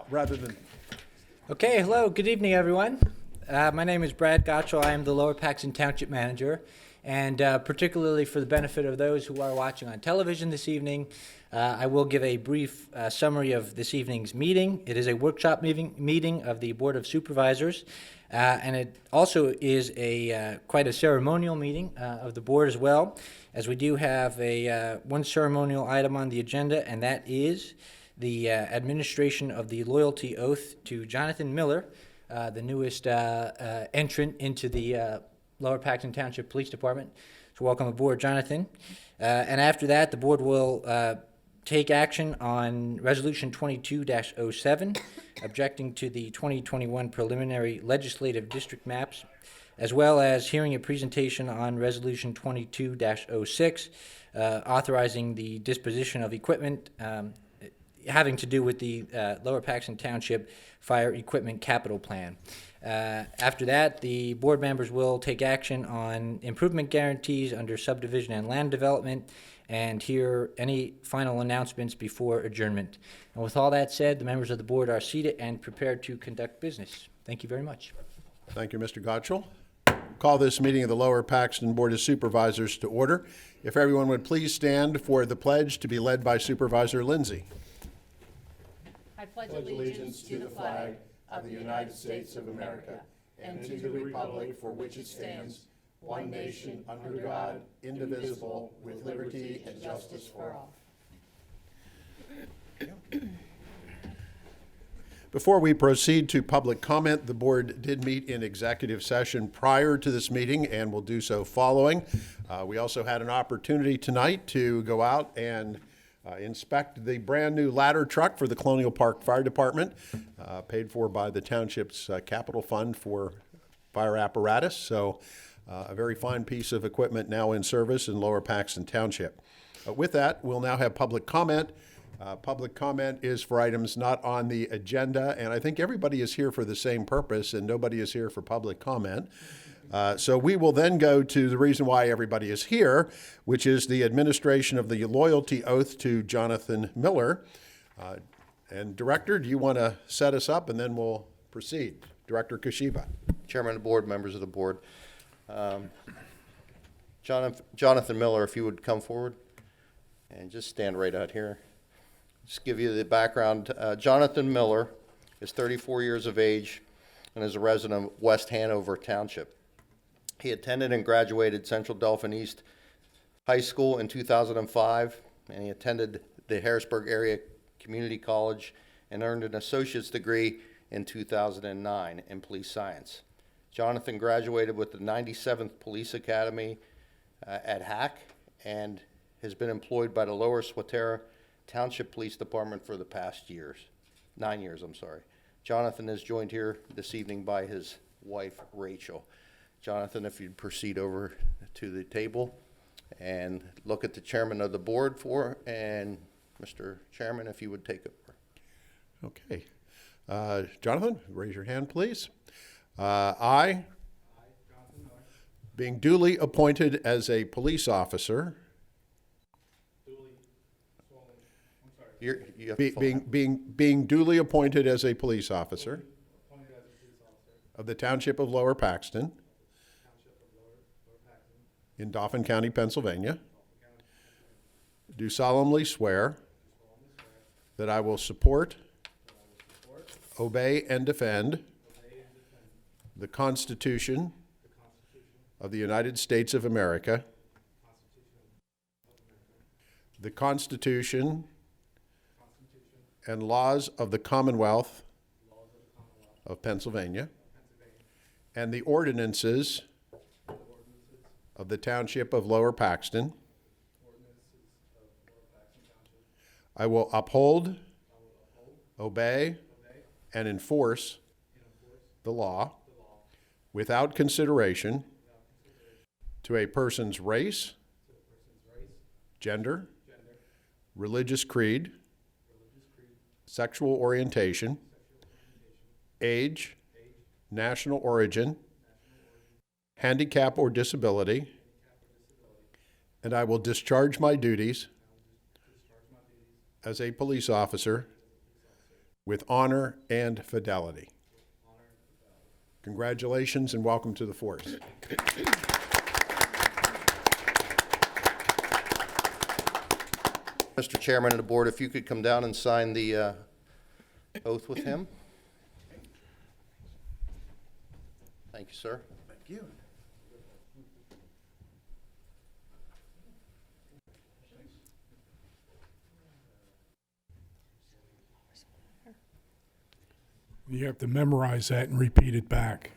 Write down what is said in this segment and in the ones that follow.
Rather than... Okay, hello, good evening, everyone. My name is Brad Gottschall. I am the Lower Pacton Township Manager, and particularly for the benefit of those who are watching on television this evening, I will give a brief summary of this evening's meeting. It is a workshop meeting of the Board of Supervisors, and it also is quite a ceremonial meeting of the board as well, as we do have one ceremonial item on the agenda, and that is the administration of the loyalty oath to Jonathan Miller, the newest entrant into the Lower Pacton Township Police Department. So welcome aboard, Jonathan. And after that, the board will take action on Resolution 22-07, objecting to the 2021 preliminary legislative district maps, as well as hearing a presentation on Resolution 22-06, authorizing the disposition of equipment having to do with the Lower Pacton Township Fire Equipment Capital Plan. After that, the board members will take action on improvement guarantees under subdivision and land development and hear any final announcements before adjournment. And with all that said, the members of the board are seated and prepared to conduct business. Thank you very much. Thank you, Mr. Gottschall. Call this meeting of the Lower Pacton Board of Supervisors to order. If everyone would please stand for the pledge to be led by Supervisor Lindsay. I pledge allegiance to the flag of the United States of America and to the republic for which it stands, one nation, under God, indivisible, with liberty and justice for all. Before we proceed to public comment, the board did meet in executive session prior to this meeting and will do so following. We also had an opportunity tonight to go out and inspect the brand new ladder truck for the Colonial Park Fire Department, paid for by the township's capital fund for fire apparatus. So a very fine piece of equipment now in service in Lower Pacton Township. With that, we'll now have public comment. Public comment is for items not on the agenda, and I think everybody is here for the same purpose, and nobody is here for public comment. So we will then go to the reason why everybody is here, which is the administration of the loyalty oath to Jonathan Miller. And Director, do you want to set us up, and then we'll proceed? Director Kashiba. Chairman of the board, members of the board. Jonathan Miller, if you would come forward and just stand right out here. Just give you the background. Jonathan Miller is 34 years of age and is a resident of West Hanover Township. He attended and graduated Central Dauphin East High School in 2005, and he attended the Harrisburg Area Community College and earned an associate's degree in 2009 in police science. Jonathan graduated with the 97th Police Academy at Hack and has been employed by the Lower Swatara Township Police Department for the past 9 years. Jonathan is joined here this evening by his wife, Rachel. Jonathan, if you'd proceed over to the table and look at the chairman of the board and Mr. Chairman, if you would take over. Okay. Jonathan, raise your hand, please. I, Jonathan Miller, being duly appointed as a police officer, You have to follow. being duly appointed as a police officer of the Township of Lower Pacton in Dauphin County, Pennsylvania, do solemnly swear that I will support, obey, and defend the Constitution of the United States of America, the Constitution and laws of the Commonwealth of Pennsylvania, and the ordinances of the Township of Lower Pacton. I will uphold, obey, and enforce the law without consideration to a person's race, gender, religious creed, sexual orientation, age, national origin, handicap or disability, and I will discharge my duties as a police officer with honor and fidelity. Congratulations and welcome to the force. Mr. Chairman of the board, if you could come down and sign the oath with him. Thank you, sir. Thank you. You have to memorize that and repeat it back.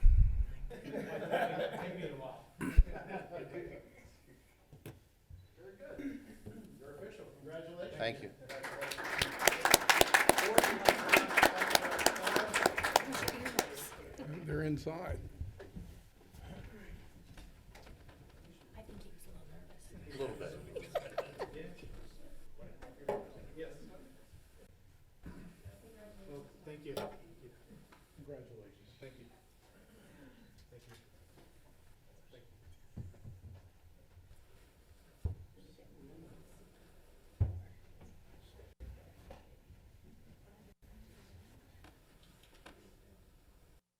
Thank you. They're inside. I think he was a little nervous. A little bit. Thank you. Congratulations. Thank you. Thank you.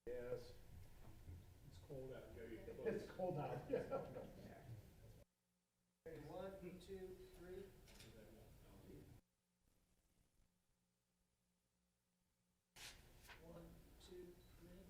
Yes. It's cold out. It's cold out. One, two, three. One, two, three.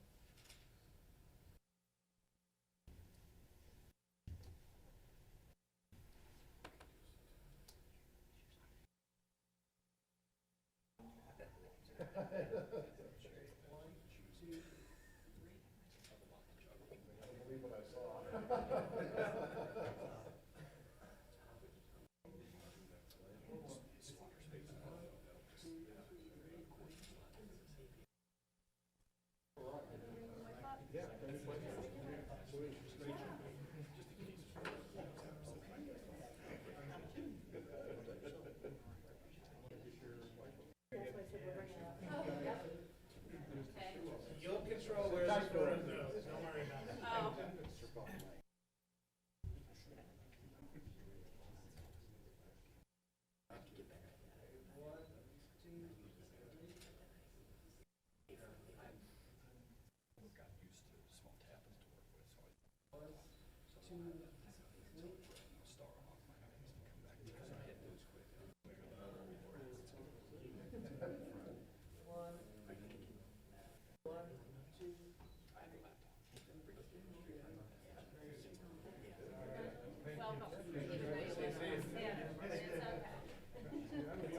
You'll control where this photo goes. Don't worry about it.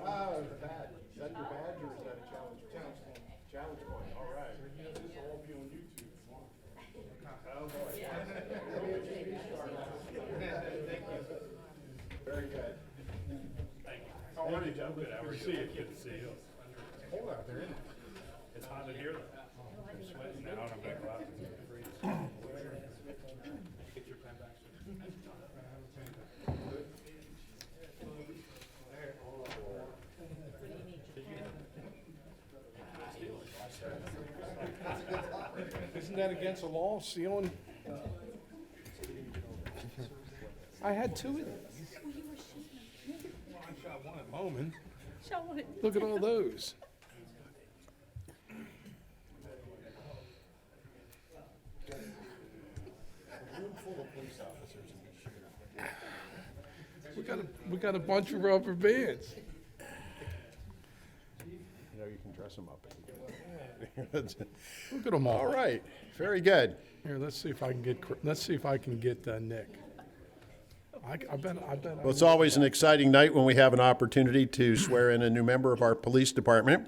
Oh, the badge. Is that your badge or is that a challenge coin? Challenge coin, all right. This will all be on YouTube tomorrow. Oh, boy. Very good. How are you, Joe? Good to see you. Good to see you. It's cold out there, isn't it? It's hot in here, though. I'm sweating now, and I'm gonna go out and freeze. Get your pen back, Isn't that against the law, stealing? I had two of these. Well, I shot one at Bowman. Look at all those. We got a bunch of rubber bands. You know, you can dress them up. Look at them all. All right, very good. Here, let's see if I can get Nick. I bet. Well, it's always an exciting night when we have an opportunity to swear in a new member of our police department.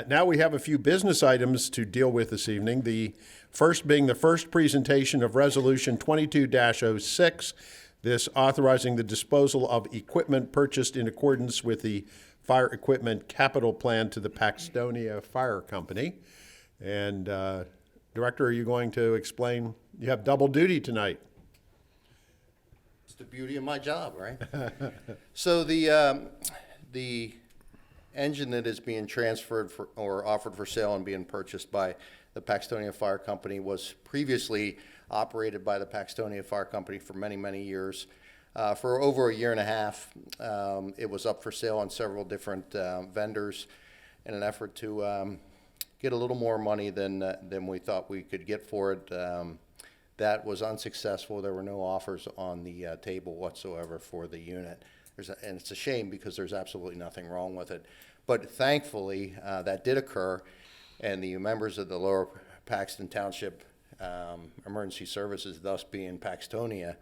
Now we have a few business items to deal with this evening. The first being the first presentation of Resolution 22-06, this authorizing the disposal of equipment purchased in accordance with the Fire Equipment Capital Plan to the Pacton Fire Company. And Director, are you going to explain? You have double duty tonight. It's the beauty of my job, right? So the engine that is being transferred for, or offered for sale and being purchased by the Pacton Fire Company was previously operated by the Pacton Fire Company for many, many years. For over a year and a half, it was up for sale on several different vendors. in an effort to get a little more money than we thought we could get for it. That was unsuccessful. There were no offers on the table whatsoever for the unit. And it's a shame because there's absolutely nothing wrong with it. But thankfully, that did occur, and the members of the Lower Paxton Township Emergency Services, thus being Paxtonia,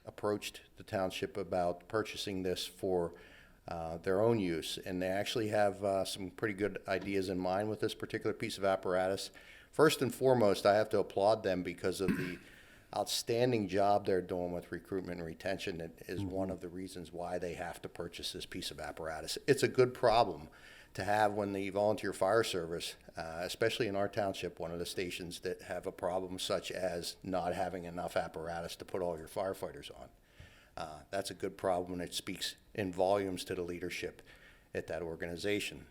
approached the township about purchasing this for their own use. And they actually have some pretty good ideas in mind with this particular piece of apparatus. First and foremost, I have to applaud them because of the outstanding job they're doing with recruitment and retention. It is one of the reasons why they have to purchase this piece of apparatus. It's a good problem to have when the volunteer fire service, especially in our township, one of the stations that have a problem such as not having enough apparatus to put all your firefighters on. That's a good problem, and it speaks in volumes to the leadership at that organization.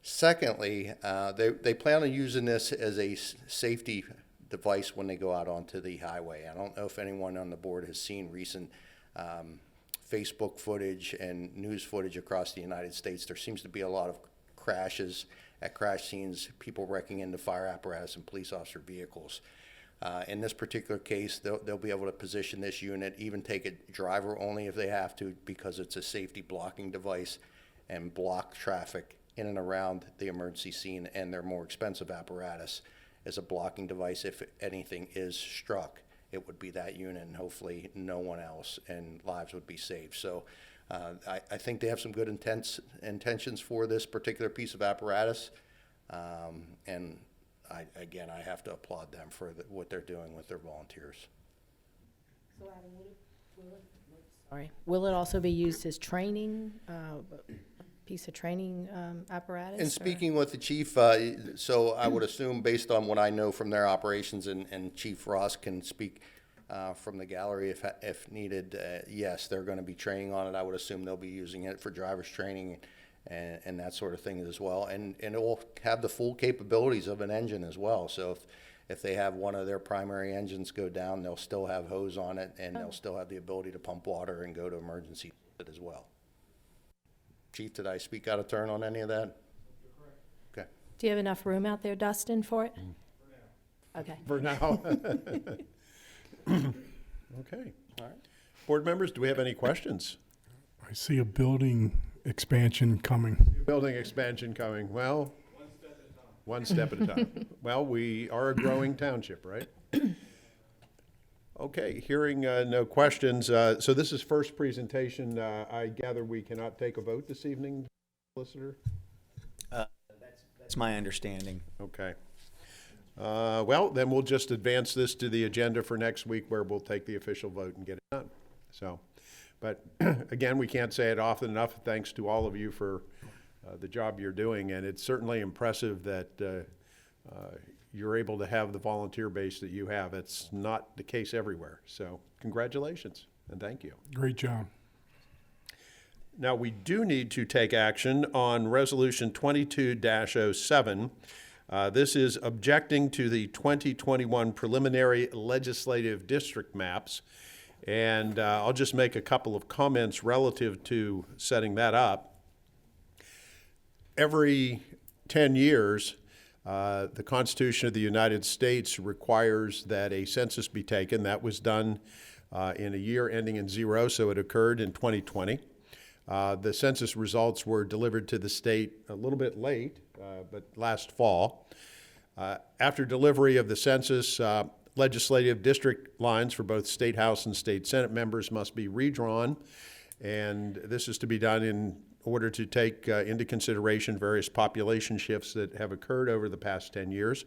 Secondly, they plan on using this as a safety device when they go out onto the highway. I don't know if anyone on the board has seen recent Facebook footage and news footage across the United States. There seems to be a lot of crashes at crash scenes, people wrecking into fire apparatus and police officer vehicles. In this particular case, they'll be able to position this unit, even take it driver only if they have to, because it's a safety blocking device, and block traffic in and around the emergency scene, and their more expensive apparatus as a blocking device. If anything is struck, it would be that unit, and hopefully no one else, and lives would be saved. So I think they have some good intentions for this particular piece of apparatus, and I have to applaud them for what they're doing with their volunteers. So Adam, will it also be used as training, piece of training apparatus? And speaking with the chief, so I would assume, based on what I know from their operations, and Chief Ross can speak from the gallery if needed, yes, they're going to be training on it. I would assume they'll be using it for driver's training and that sort of thing as well. And it will have the full capabilities of an engine as well. So if they have one of their primary engines go down, they'll still have hose on it, and they'll still have the ability to pump water and go to emergency as well. Chief, did I speak out of turn on any of that? Okay. Do you have enough room out there, Dustin, for it? Okay. For now. Okay. All right. Board members, do we have any questions? I see a building expansion coming. Building expansion coming. Well, one step at a time. Well, we are a growing township, right? Okay, hearing no questions. So this is first presentation. I gather we cannot take a vote this evening, solicitor? That's my understanding. Okay. Well, then we'll just advance this to the agenda for next week, where we'll take the official vote and get it done. So, but again, we can't say it often enough. Thanks to all of you for the job you're doing, and it's certainly impressive that you're able to have the volunteer base that you have. It's not the case everywhere. So congratulations and thank you. Great job. Now, we do need to take action on Resolution 22-07. This is objecting to the 2021 preliminary legislative district maps. And I'll just make a couple of comments relative to setting that up. Every 10 years, the Constitution of the United States requires that a census be taken. That was done in a year ending in 0, so it occurred in 2020. The census results were delivered to the state a little bit late, but last fall. After delivery of the census, legislative district lines for both State House and State Senate members must be redrawn, and this is to be done in order to take into consideration various population shifts that have occurred over the past 10 years.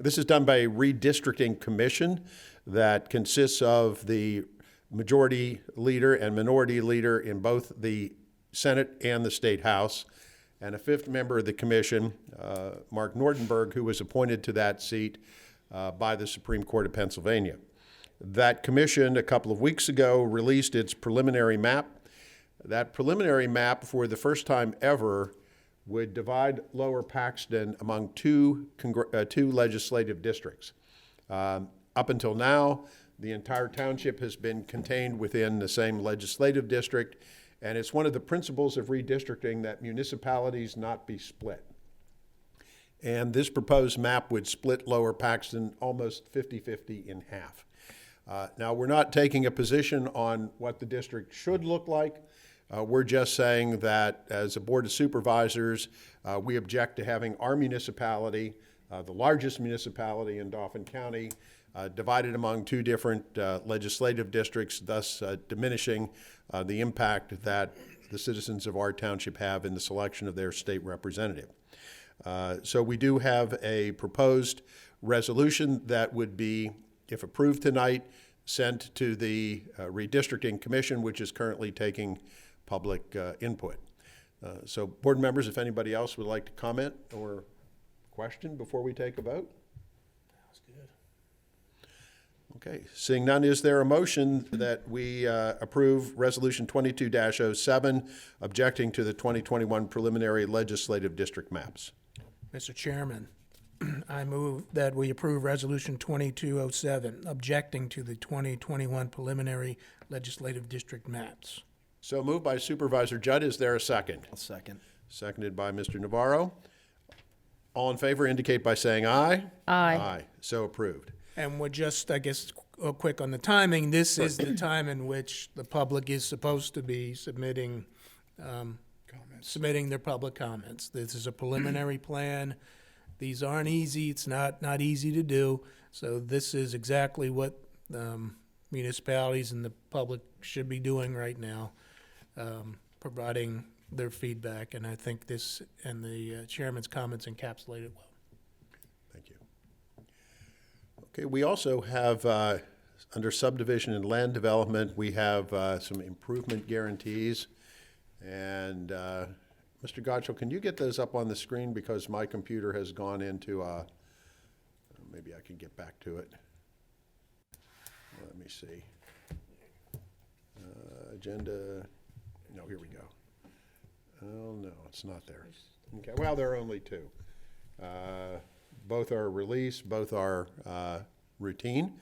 This is done by a redistricting commission that consists of the majority leader and minority leader in both the Senate and the State House, and a fifth member of the commission, Mark Nordenberg, who was appointed to that seat by the Supreme Court of Pennsylvania. That commission, a couple of weeks ago, released its preliminary map. That preliminary map, for the first time ever, would divide Lower Paxton among two legislative districts. Up until now, the entire township has been contained within the same legislative district, And it's one of the principles of redistricting that municipalities not be split. And this proposed map would split Lower Paxton almost 50-50 in half. Now, we're not taking a position on what the district should look like. We're just saying that as a Board of Supervisors, we object to having our municipality, the largest municipality in Dauphin County, divided among two different legislative districts, thus diminishing the impact that the citizens of our township have in the selection of their state representative. So we do have a proposed resolution that would be, if approved tonight, sent to the Redistricting Commission, which is currently taking public input. So board members, if anybody else would like to comment or question before we take a vote? Okay, seeing none, is there a motion that we approve Resolution 22-07, objecting to the 2021 preliminary legislative district maps? Mr. Chairman, I move that we approve Resolution 2207, objecting to the 2021 preliminary legislative district maps. So moved by Supervisor Judd. Is there a second? I'll second. Seconded by Mr. Navarro. All in favor indicate by saying aye. Aye. Aye. So approved. And we're just, I guess, quick on the timing. This is the time in which the public is supposed to be submitting their public comments. This is a preliminary plan. These aren't easy. It's not easy to do. So this is exactly what municipalities and the public should be doing right now, providing their feedback. And I think this and the chairman's comments encapsulate it well. Thank you. Okay, we also have, under subdivision and land development, we have some improvement guarantees. And Mr. Gottschall, can you get those up on the screen, because my computer has gone into, maybe I can get back to it. Let me see. Agenda, no, here we go. Oh, no, it's not there. Okay, well, there are only two. Both are release, both are routine.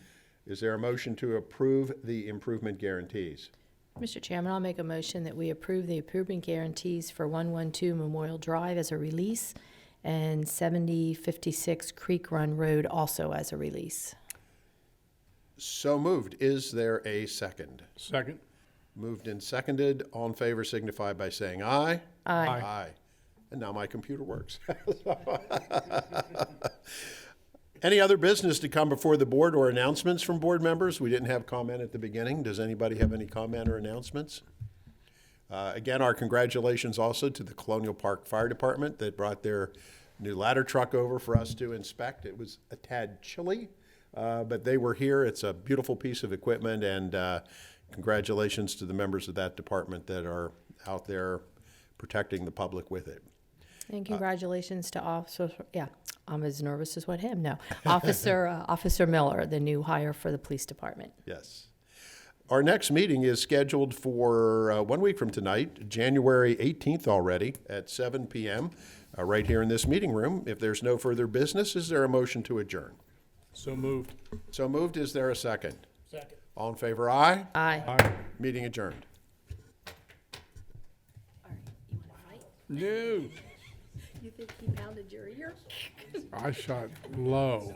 Is there a motion to approve the improvement guarantees? Mr. Chairman, I'll make a motion that we approve the improvement guarantees for 112 Memorial Drive as a release and 7056 Creek Run Road also as a release. So moved. Is there a second? Second. Moved and seconded. All in favor signify by saying aye. Aye. Aye. And now my computer works. Any other business to come before the board or announcements from board members? We didn't have comment at the beginning. Does anybody have any comment or announcements? Again, our congratulations also to the Colonial Park Fire Department that brought their new ladder truck over for us to inspect. It was a tad chilly, but they were here. It's a beautiful piece of equipment, and congratulations to the members of that department that are out there protecting the public with it. And congratulations to Officer, I'm as nervous as what him, no. Officer Miller, the new hire for the police department. Yes. Our next meeting is scheduled for 1 week from tonight, January 18th already, at 7 p.m., right here in this meeting room. If there's no further business, is there a motion to adjourn? So moved. So moved. Is there a second? Second. All in favor, aye? Aye. Aye. Meeting adjourned. All right, you want to fight? No, You think he pounded your ear? I shot low.